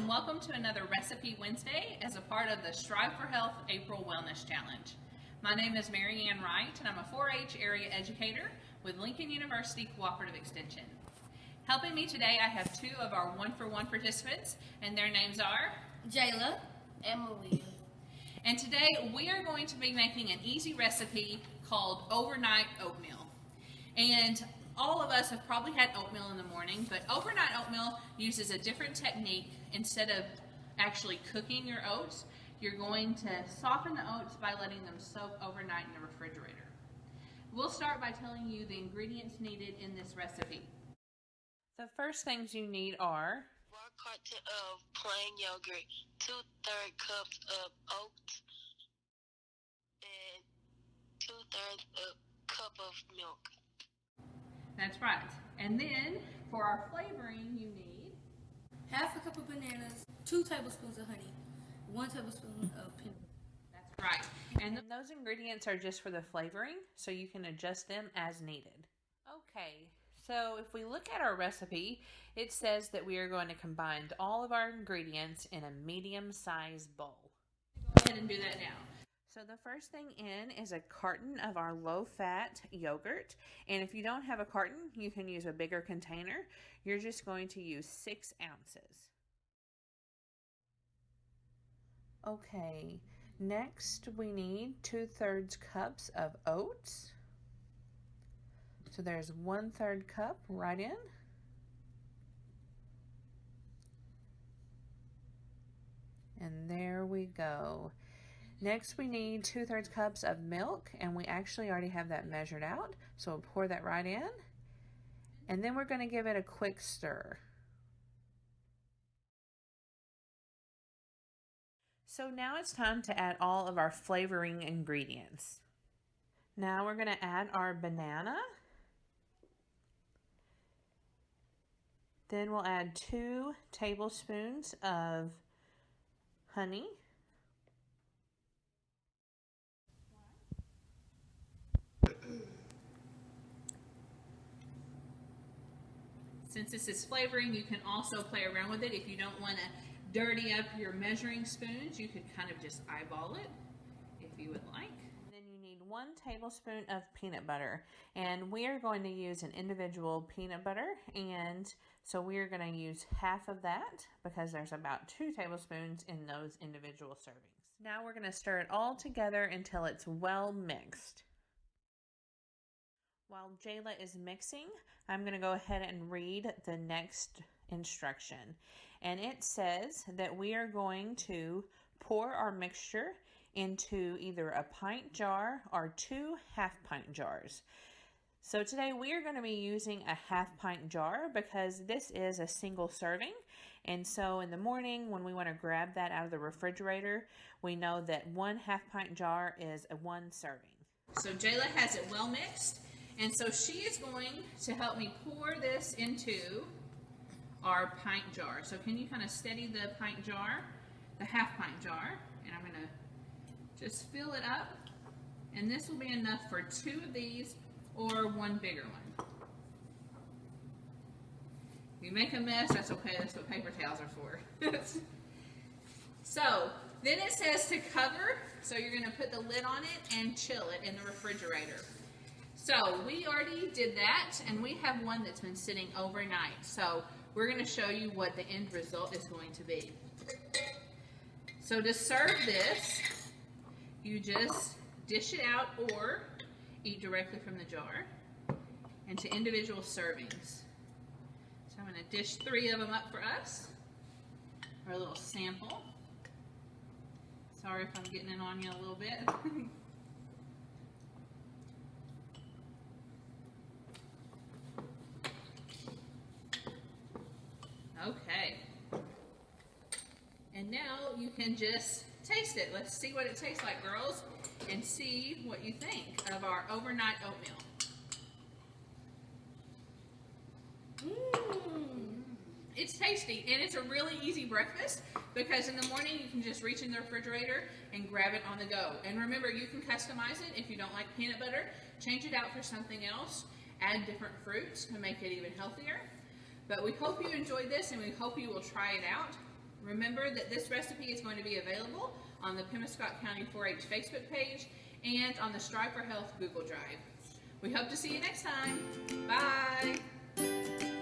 and welcome to another Recipe Wednesday as a part of the Strive for Health April Wellness Challenge. My name is Mary Ann Wright and I'm a 4-H area educator with Lincoln University Cooperative Extension. Helping me today I have two of our 1-for-1 participants, and their names are Jayla and Malia. And today we are going to be making an easy recipe called overnight oatmeal. And all of us have probably had oatmeal in the morning, but overnight oatmeal uses a different technique. Instead of actually cooking your oats, you're going to soften the oats by letting them soak overnight in the refrigerator. We'll start by telling you the ingredients needed in this recipe. The first things you need are 1 carton of plain yogurt, 2/3 cups of oats, and 2/3 cup of milk. That's right. And then for our flavoring, you need 1/2 cup of bananas, 2 tablespoons of honey, 1 tablespoon of peanut butter. That's right. And those ingredients are just for the flavoring, so you can adjust them as needed. Okay, so if we look at our recipe, it says that we are going to combine all of our ingredients in a medium-sized bowl. Go ahead and do that now. So the first thing in is a carton of our low-fat yogurt, and if you don't have a carton, you can use a bigger container. You're just going to use 6 ounces. Okay, next we need 2/3 cups of oats. So there's 1/3 cup right in. And there we go. Next we need 2/3 cups of milk, and we actually already have that measured out, so we'll pour that right in, and then we're going to give it a quick stir. So now it's time to add all of our flavoring ingredients. Now we're going to add our banana, then we'll add 2 tablespoons of honey, Since this is flavoring, you can also play around with it. If you don't want to dirty up your measuring spoons, you could kind of just eyeball it if you would like. And then you need 1 tablespoon of peanut butter. And we are going to use an individual peanut butter. And so we are going to use half of that because there's about 2 tablespoons in those individual servings. Now we're going to stir it all together until it's well mixed. While Jayla is mixing, I'm going to go ahead and read the next instruction. And it says that we are going to pour our mixture into either a pint jar or 2 half-pint jars. So today we are going to be using a half-pint jar because this is a single serving. And so in the morning when we want to grab that out of the refrigerator, we know that 1 half-pint jar is a 1 serving. So Jayla has it well mixed. And so she is going to help me pour this into our pint jar. So can you kind of steady the pint jar, the half pint jar, and I'm going to just fill it up. And this will be enough for 2 of these or 1 bigger one. If you make a mess, that's okay. That's what paper towels are for. So then it says to cover. So you're going to put the lid on it and chill it in the refrigerator. So we already did that, and we have one that's been sitting overnight. So we're going to show you what the end result is going to be. So to serve this, you just dish it out or eat directly from the jar into individual servings. So I'm going to dish 3 of them up for us, our little sample. Sorry if I'm getting it on you a little bit. Okay, and now you can just taste it. Let's see what it tastes like, girls, and see what you think of our overnight oatmeal. It's tasty, and it's a really easy breakfast because in the morning you can just reach in the refrigerator and grab it on the go. And remember, you can customize it. If you don't like peanut butter, change it out for something else. Add different fruits to make it even healthier. But we hope you enjoyed this, and we hope you will try it out. Remember that this recipe is going to be available on the Pemiscot County 4-H Facebook page and on the Strive for Health Google Drive. We hope to see you next time. Bye!